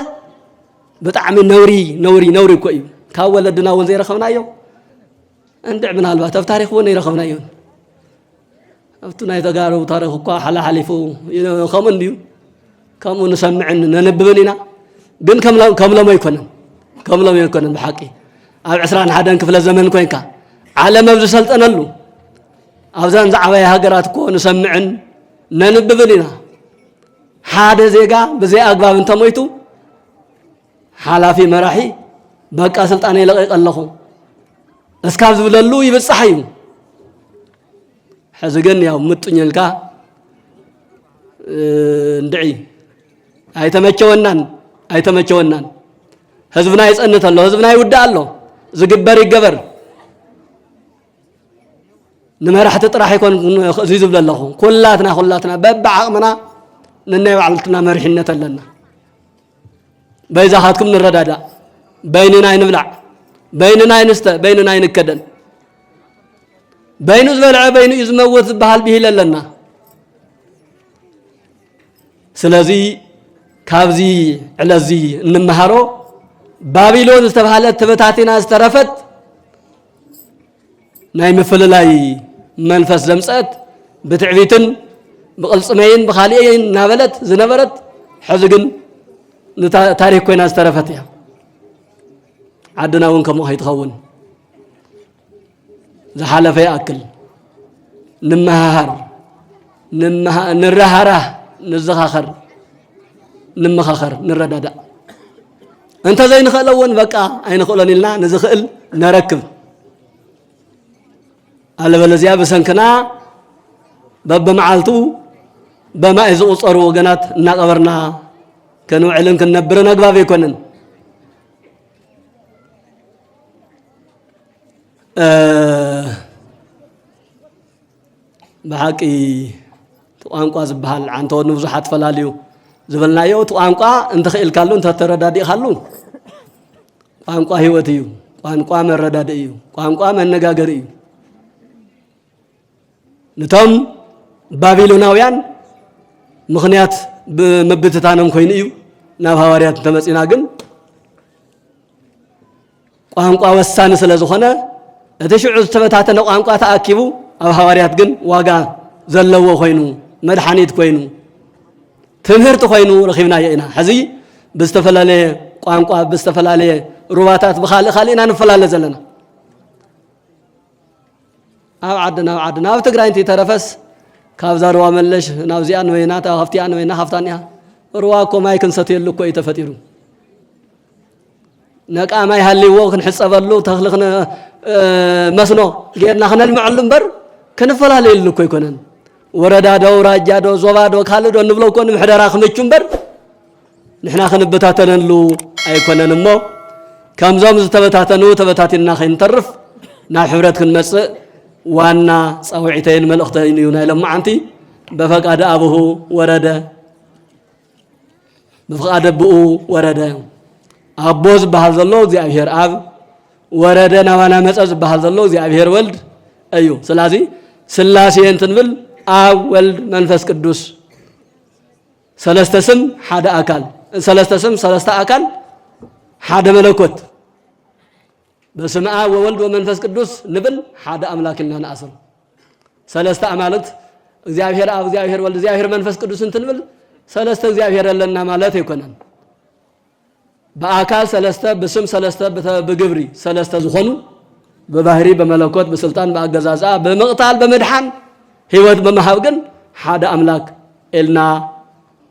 ብጣዕሚ ነውሪ እኮ እዩ ካብ ወለድና እውን ዘይረኸብናዮ እንድዕ ምናልባት ኣብ ታሪክ እውን ይረኸብናዮ ኣብቲ ናይ ተጋሩ ታሪክ እኳ ሓላሓሊፉ ከምኡ እንድዩ ከምኡ ንሰምዕን ነንብብን ኢና ግን ከምሎም ኣይኮነን ብሓቂ ኣብ 21 ክፍለ ዘመን ኮይንካ ዓለም ኣብ ዝሰልጠነሉ ኣብዛን ዝዓበያ ሃገራት እኮ ንሰምዕን ነንብብን ኢና ሓደ ዜጋ ብዘይ ኣግባብ እንተሞይቱ ሓላፊ መራሒ በቃ ስልጣን ይለቀቅ ኣለኹ እስካብ ዝብለሉ ይብፅሕ እዩ ሕዚ ግን ያው ምጥኝልካ እንድዒ ኣይተመቸወናን ህዝብና ይጸንት ኣሎ ህዝብና ይውዳእ ኣሎ ዝግበር ይገበር ንመራሕቲ ጥራሕ ይኮን እዚ ዝብል ኣለኹ ኩላትና በብዓቕምና ንናይ ባዕልትና መሪሕነት ኣለና በይዛኻትኩም ንረዳዳእ በይንና ይንብላዕ በይንና ይንስተ በይንና ይንከደን በይኑ ዝበልዐ በይኑ እዩ ዝመውት ዝበሃል ብሂል ኣለና ስለዚ ካብዚ ዕለዚ እንመሃሮ ባቢሎን ዝተባሃለት ተበታቲና ዝተረፈት ናይ ምፍልላይ መንፈስ ዘምፀት ብትዕቢትን ብቕልፅመይን ብኻልእን እናበለት ዝነበረት ሕዚ ግን ታሪክ ኮይና ዝተረፈት እያ ዓድና እውን ከምኡ ከይትኸውን ዝሓለፈ ይኣክል ንመሃር ንረሃራህ ንዘኻኸር ንመኻኸር ንረዳዳእ እንተ ዘይንኽእለ እውን በቃ ኣይንኽእሎን ኢልና ንዝኽእል ነረክብ አለበለዚያ በሰንከና በበመዓልቱ በማይ ዝቁፀሩ ወገናት እናቀበርና ከንውዕልን ከነብረን አግባብ ይኮነን በሐቂ ቋንቋ ዝብሃል አንተ ወን ብዙሓት ፈላለዩ ዝብልናዮ ቋንቋ እንተ ኽኢልካሉ እንተ ተረዳዲእካሉ ቋንቋ ህይወት እዩ ቋንቋ መረዳድእ እዩ ቋንቋ መነጋገር እዩ ነቶም ባቢሎናውያን ምኽንያት በመብትታንም ኮይኑ እዩ ናብ ሐዋርያት ተመጺና ግን ቋንቋ ወሳኒ ስለ ዝኾነ እቲ ሽዑ ዝተበታተነ ቋንቋ ተኣኪቡ ኣብ ሐዋርያት ግን ዋጋ ዘለዎ ኮይኑ መድሓኒት ኮይኑ ትምህርቲ ኮይኑ ረኺብና ኢና ሕዚ ብዝተፈላለየ ቋንቋ ብዝተፈላለየ ሩባታት ብኻልእና ንፈላለ ዘለና ኣብ ዓድና ኣብ ትግራይ እንተ ተረፈስ ካብ ዛሩዋ መለሽ ናብዚኣን ወይና ታኸፍቲያን ወይና ኻፍታንያ ሩዋ እኮ ማይ ክንሰትየሉ እኮ እዩ ተፈጢሩ ነቃ ማይ ሃልይዎ ክንሕፀበሉ ተኽሊ መስኖ ጌርና ክነልምዐሉ እምበር ክንፈላለየሉ እኮ ይኮነን ወረዳዶ ራጃዶ ዞባዶ ካልዶ ንብሎ እኮ ንምሕደራ ክምቹ እምበር ንሕና ክንበታተነሉ ኣይኮነን እሞ ከምዞም ዝተበታተኑ ተበታቲና ኸይንተርፍ ናብ ሕብረት ክንመጽእ ዋና ጻውዒተይን መልእኽተይን እዩ ናይ ለማዓንቲ በፈቃደ አቡሁ ወረደ በፈቃደ ብኡ ወረደ አቦ ዝበሃል ዘሎ እግዚአብሔር አብ ወረደ ናባና መጸ ዝበሃል ዘሎ እግዚአብሔር ወልድ እዩ ስለዚ ስላሴ እንትንብል አብ ወልድ መንፈስ ቅዱስ ሰለስተ ስም ሓደ አካል ሰለስተ ስም ሰለስተ አካል ሓደ መለኮት በስመ አብ ወወልድ ወመንፈስ ቅዱስ ንብል ሓደ አምላክ ኢልና ንኣስር ሰለስተ አማልክት እግዚአብሔር አብ እግዚአብሔር ወልድ እግዚአብሔር መንፈስ ቅዱስ እንትንብል ሰለስተ እግዚአብሔር ኣለና ማለት ይኮነን በአካል ሰለስተ በስም ሰለስተ በግብሪ ሰለስተ ዝኾኑ በባህሪ በመለኮት በስልጣን በአገዛዛ በመቅታል በመድሓን ህይወት በመሃብ ግን ሓደ አምላክ ኤልና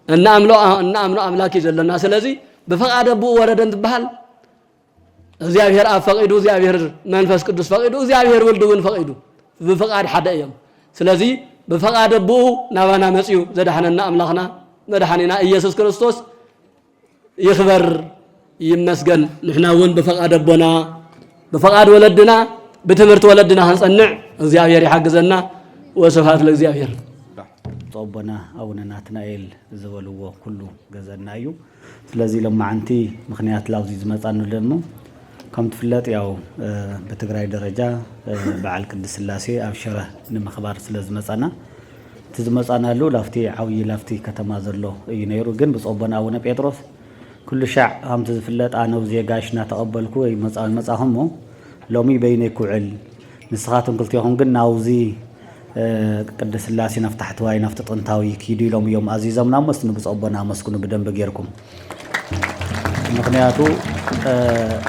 እና አምሎ አምላክ ይዘለና ስለዚህ በፈቃደ ቡ ወረደን ትበሃል እግዚአብሔር አብ ፈቂዱ እግዚአብሔር መንፈስ ቅዱስ ፈቂዱ እግዚአብሔር ወልድ ውን ፈቂዱ በፈቃድ ሓደ እዮም ስለዚህ በፈቃደ ቡ ናባና መጽዩ ዘዳህነና አምላክና መድሓኒና ኢየሱስ ክርስቶስ ይኽበር ይመስገን ንሕና ውን በፈቃደ ቦና በፈቃድ ወለድና በትምህርት ወለድና ህንጸንዕ እግዚአብሔር ይሐግዘና ወስብሐት ለእግዚአብሔር ጾቦና አቡነ ናትናኤል ዝበልዎ ኩሉ ገዘና እዩ ስለዚህ ለማዓንቲ ምክንያት ላውዚ ዝመጻኑ ደሞ ከም ትፍለጥ ያው በትግራይ ደረጃ በዓል ቅድስት ሥላሴ ኣብ ሽረ ንምኽባር ስለ ዝመጻና ትዝመጻናሉ ላፍቲ ዓብይ ላፍቲ ከተማ ዘሎ እዩ ነይሩ ግን በጾቦና አቡነ ጴጥሮስ ኩሉ ሻዕ ከምቲ ዝፍለጥ ኣነ ዜጋሽና ተቐበልኩ ወይ መጻኹም ሎሚ በይነይ ኩዕል ንስኻትኩም ክልቲኹም ግን ናውዚ ቅድስት ሥላሴ ናፍታሕተዋይ ናፍቲ ጥንታዊ ኪዱ ኢሎም እዮም ኣዚዞምና መስኑ ብጾቦና መስኩኑ ብደንብ ጌርኩም ምክንያቱ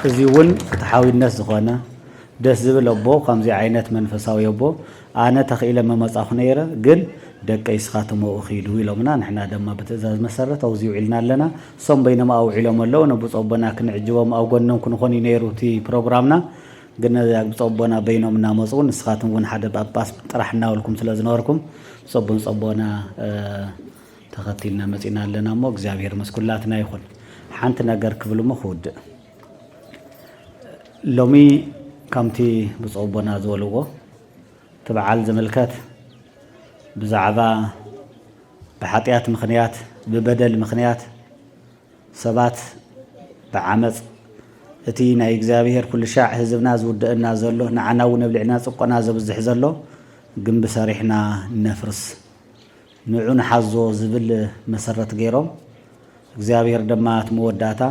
እዚ እውን ፍትሓዊነት ዝኾነ ደስ ዝብል ኣቦ ከምዚ ዓይነት መንፈሳዊ ኣቦ ኣነ ተኽኢለ መመጻኹ ነይረ ግን ደቀይ ስኻትሞ ኺዱ ኢሎምና ንሕና ድማ ብትእዛዝ መሰረት ኣውዚ ውዒልና ኣለና እሶም በይኖም ኣውዒሎም ኣለዉ ነብጾቦና ክንዕጅቦም ኣብ ጎኖም ክንኾን እዩ ነይሩ እቲ ፕሮግራምና ግን ብጾቦና በይኖም እናመፁ ንስኻትም እውን ሓደ ጳጳስ ጥራሕ እናበልኩም ስለ ዝነበርኩም ጾቦና ተኸቲልና መፂና ኣለና እሞ እግዚአብሔር መስኩላትና ይኹን ሓንቲ ነገር ክብል ሞ ክውድእ ሎሚ ከምቲ ብጾቦና ዝበልዎ ትበዓል ዝምልከት ብዛዕባ ብሓጢያት ምኽንያት ብበደል ምኽንያት ሰባት ብዓመፅ እቲ ናይ እግዚአብሔር ኩሉ ሻዕ ህዝብና ዝውድእና ዘሎ ንዓና እውን ብልዕና ጽቆና ዘብዝሕ ዘሎ ግን ብሰሪሕና ነፍርስ ንዑ ንሓዞ ዝብል መሰረት ገይሮም እግዚአብሔር ድማ ትመወዳታ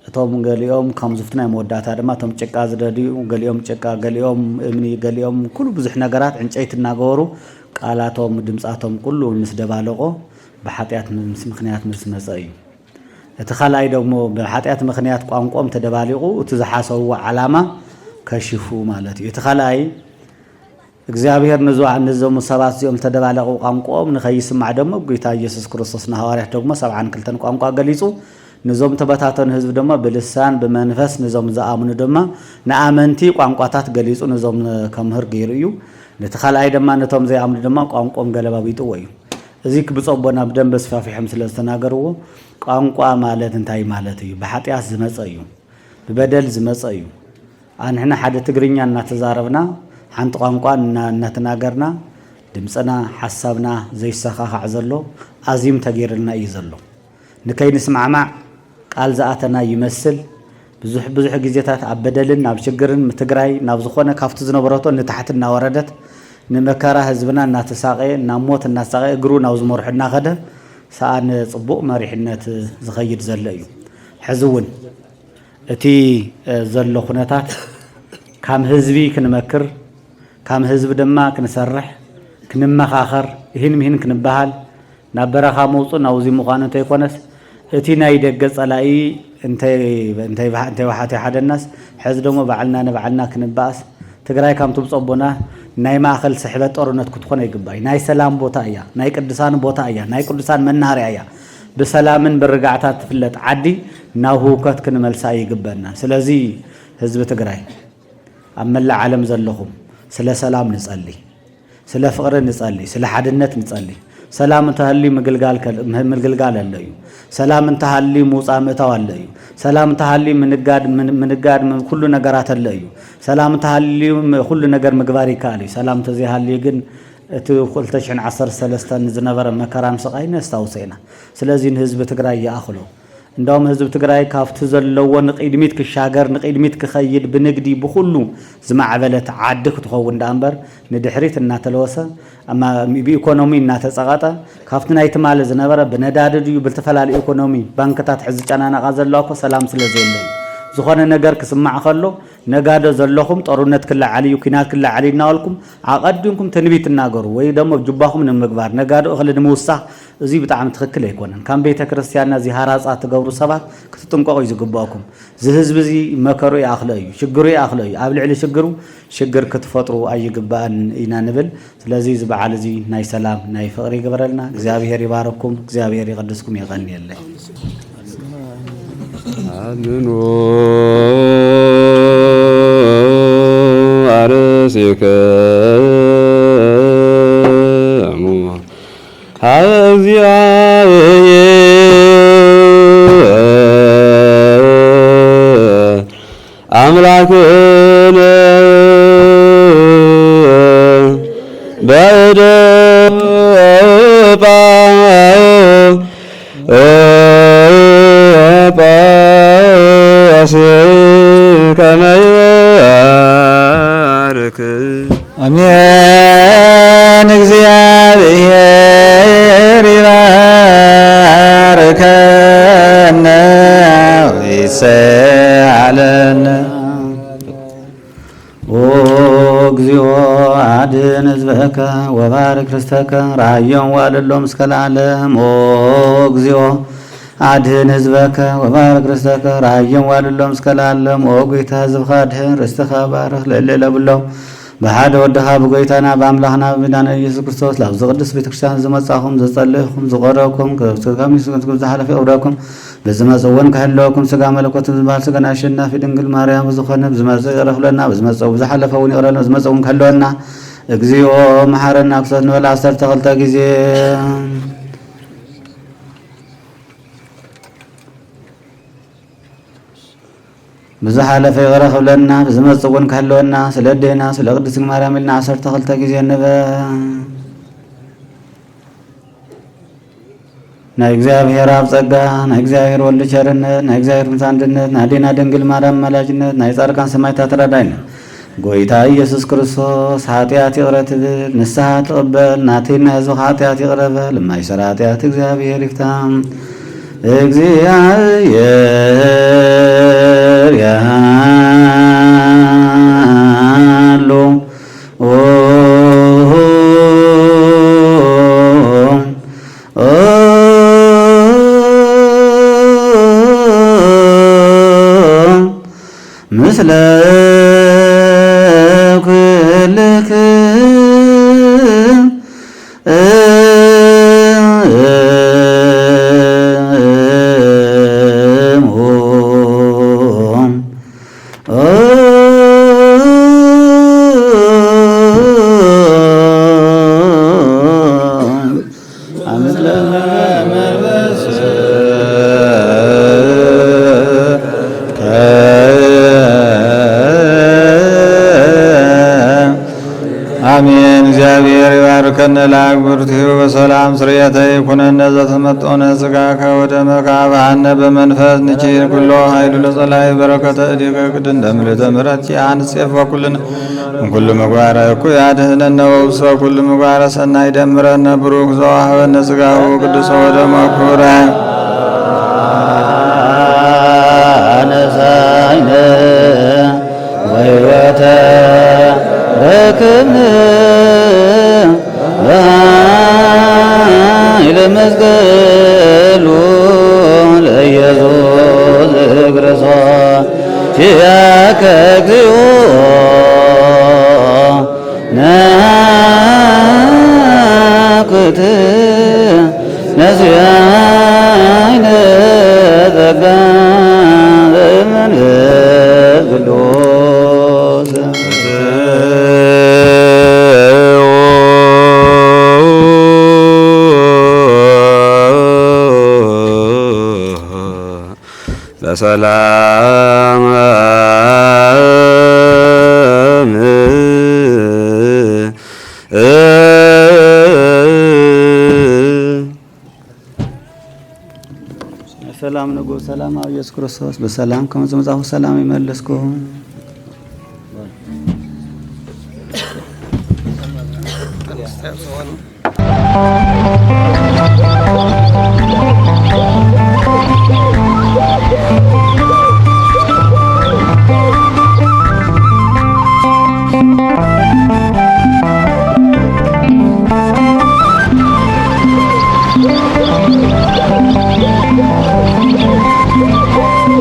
እቶም ገሊኦም ከም ዝፍትናይ መወዳታ ድማ እቶም ጭቃ ዝደድዩ ገሊኦም ጭቃ ገሊኦም እምኒ ገሊኦም ኩሉ ብዙሕ ነገራት ዕንጨይቲ እናገበሩ ቃላቶም ድምጻቶም ኩሉ ምስ ደባለቆ ብሓጢያት ምክንያት ምስ መጸ እዩ እቲ ኻልኣይ ደግሞ ብሓጢያት ምክንያት ቋንቋም ተደባሊቁ እቲ ዝሓሰብዎ ዓላማ ከሽፉ ማለት እዩ እቲ ኻልኣይ እግዚአብሔር ንዞም ሰባት እዚኦም ተደባለቁ ቋንቋኦም ንኸይስማዕ ደግሞ ጌታ ኢየሱስ ክርስቶስ ንሐዋርያት ደግሞ 72 ቋንቋ ገሊጹ ንዞም ተበታተኑ ህዝብ ደግሞ ብልሳን ብመንፈስ ንዞም ዝኣምኑ ድማ ንኣመንቲ ቋንቋታት ገሊጹ ንዞም ከምህር ገይሩ እዩ ነቲ ኻልኣይ ድማ ነቶም ዘይኣምኑ ድማ ቋንቋኦም ገለባቢጥዎ እዩ እዚ ብጾቦና ብደንብ ስፋፊሖም ስለ ዝተናገርዎ ቋንቋ ማለት እንታይ ማለት እዩ ብሓጢያት ዝመጸ እዩ ብበደል ዝመጸ እዩ ኣንሕና ሓደ ትግርኛ እናተዛረብና ሓንቲ ቋንቋ እናተናገርና ድምፅና ሓሳብና ዘይሰኻኻዕ ዘሎ ኣዚም ተገይርልና እዩ ዘሎ ንከይንስማዕማዕ ቃል ዝኣተና ይመስል ብዙሕ ግዜታት ኣብ በደልን ኣብ ሽግርን ትግራይ ናብ ዝኾነ ካብቲ ዝነበረቶ ንታሕቲ እናወረደት ንመከራ ህዝብና እናተሳቀየ ናብ ሞት እናተሳቀየ እግሩ ናብ ዝመርሑ እናኸደ ሰኣን ጽቡቕ መሪሕነት ዝኸይድ ዘሎ እዩ ሕዚ እውን እቲ ዘሎ ኩነታት ካም ህዝቢ ክንመክር ካም ህዝቢ ድማ ክንሰርሕ ክንመኻኸር ይህን ክንበሃል ናብ በረኻ መውፁ ናውዚ ምዃኑ እንተይኮነስ እቲ ናይ ደገ ጸላኢ እንተይ ዋሓት ሓደናስ ሕዚ ደግሞ ባዕልና ንባዕልና ክንባኣስ ትግራይ ከምቲ ብጾቦና ናይ ማእኸል ስሕበት ጦርነት ክትኮን ይግባእ ናይ ሰላም ቦታ እያ ናይ ቅዱሳን ቦታ እያ ናይ ቅዱሳን መናኸርያ እያ ብሰላምን ብርጋዕታት ትፍለጥ ዓዲ ናብ ህውከት ክንመልሳ ይግበአና ስለዚ ህዝቢ ትግራይ ኣብ መላእ ዓለም ዘለኹም ስለ ሰላም ንጸልይ ስለ ፍቕሪ ንጸልይ ስለ ሓድነት ንጸልይ ሰላም እንተሃሊ ምግልጋል አለ እዩ ሰላም እንተሃሊ ሙፃእ ምእታው አለ እዩ ሰላም እንተሃሊ ምንጋድ ኩሉ ነገራት አለ እዩ ሰላም እንተሃሊ ኩሉ ነገር ምግባር ይካኣል እዩ ሰላም ተዘይሃሊ ግን እቲ 2013 ዝነበረ መከራን ስቃይን ነስታውሰና ስለዚህ ንህዝቢ ትግራይ ይኣኽሎ እንደውም ህዝብ ትግራይ ካፍቲ ዘለዎ ንቅድሚት ክሻገር ንቅድሚት ክኸይድ ብንግዲ ብኩሉ ዝማዕበለት ዓዲ ክትኸውን ዳንበር ንድሕሪት እናተለወሰ ኣማ ብኢኮኖሚ እናተጸቀጠ ካፍቲ ናይ ትማለ ዝነበረ ብነዳዲ ድዩ ብልተፈላለዩ ኢኮኖሚ ባንክታት ሕዚ ጨናናቃ ዘለዋ ሰላም ስለዘየለ ዝኾነ ነገር ክስማዕ ከሎ ነጋዶ ዘለኹም ጦርነት ክላዓልዩ ኩናት ክላዓልዩ እናወልኩም ኣቐዲምኩም ትንቢት እናገሩ ወይ ደሞ ጅባኹም ንምግባር ነጋዶ እኽሊ ንምውሳኽ እዚ ብጣዕሚ ትክክል ኣይኮነን ካብ ቤተ ክርስቲያንና እዚ ሃራፃ ትገብሩ ሰባት ክትጥንቀቑ እዩ ዝግባአኩም እዚ ህዝቢ እዚ መከሩ ይኣኽሎ እዩ ሽግሩ ይኣኽሎ እዩ ኣብ ልዕሊ ሽግሩ ሽግር ክትፈጥሩ ኣይግባእን ኢና ንብል ስለዚ እዚ በዓል እዚ ናይ ሰላም ናይ ፍቕሪ ይግበረልና እግዚአብሔር ይባረኩም እግዚአብሔር ይቀድስኩም ይቀኒየለይ አምኖ አርሴከ አምላክነ በደባ ጳስ ከመይባርክ አሜን እግዚአብሔር ይባርከነ ወይስዓለነ ኦ እግዚኦ አድን ህዝበከ ወባርክ ርስተከ ራዮም ዋለሎም እስከ ለዓለም ኦ እግዚኦ አድን ህዝበከ ወባርክ ርስተከ ራዮም ዋለሎም እስከ ለዓለም ኦ ጌታ ህዝብካ አድህን ርስትኻ ባርኽ ልዕሊ ለብሎም በሓደ ወድኻ ብጎይታና በአምላኽና ብመድኃኒና ኢየሱስ ክርስቶስ ላብዚ ቅዱስ ቤተክርስቲያን ዝመጻኹም ዘጸልይኹም ዝቆረብኩም ከብትከም ዝሓለፈ ይቕረብኩም ብዝመጽእ እውን ክህለወኩም ስጋ መለኮት ዝበሃል ስጋን ኣሸናፊ ድንግል ማርያም ዝኾነ ብዝመጽእ ይቕረፍለና ብዝመጽእ ብዝሓለፈ እውን ይቕረብለና ብዝመጽእ እውን ክህለወና እግዚኦ መሓረና ክሶት ንበል 12 ግዜ ብዝሓለፈ ይቕረፍለና ብዝመጽእ እውን ክህለወና ስለ ደና ስለ ቅድስት ማርያም ኢልና 12 ግዜ ንበል ናይ እግዚአብሔር አብ ጸጋ ናይ እግዚአብሔር ወልድ ቸርነት ናይ እግዚአብሔር ምሳ አንድነት ናይ ዴና ድንግል ማርያም መላጅነት ናይ ጻድቃን ሰማዕታት ተራዳይነት ጎይታ ኢየሱስ ክርስቶስ ኃጢአት ይቅረ ትብል ንስሐ ትቕበል ናተይና ህዝብ ኃጢአት ይቅረ በል የማይሰራ ኃጢአት እግዚአብሔር ይፍታ እግዚአብሔር ያሉ ምስለ ኩልክም አሜን። እግዚአብሔር ይባርከነ ለአግብርቲሁ በሰላም ስርየተ ይኩነነ ዘተመጠነ ሥጋከ ወደመከ አብአነ በመንፈስ ንቺር ኩሎ ኃይሉ ለጸላይ በረከተ እዴከ ቅድንተ ምልዕተ ምሕረት አንጽፍ ወኩልነ እምኩሉ ምግባረ እኩይ አድኅነነ ወውስተ ኩሉ ምግባረ ሰናይ ደምረነ ብሩክ ዘወሀበነ ሥጋሁ ቅዱስ ወደሙ ክቡረ አነሳይነ ወሕይወተ ረክብነ በኃይለ መስቀሉ ለኢየሱስ ክርስቶስ ኪያከ እግዚኦ ናኩት ነስያይነ ጸጋ ዘመንፈስ ቅዱስ በሰላም ሰላም ንጉሥ ሰላማዊ ኢየሱስ ክርስቶስ በሰላም ከመ መጽሐፉ ሰላም ይመልስኩ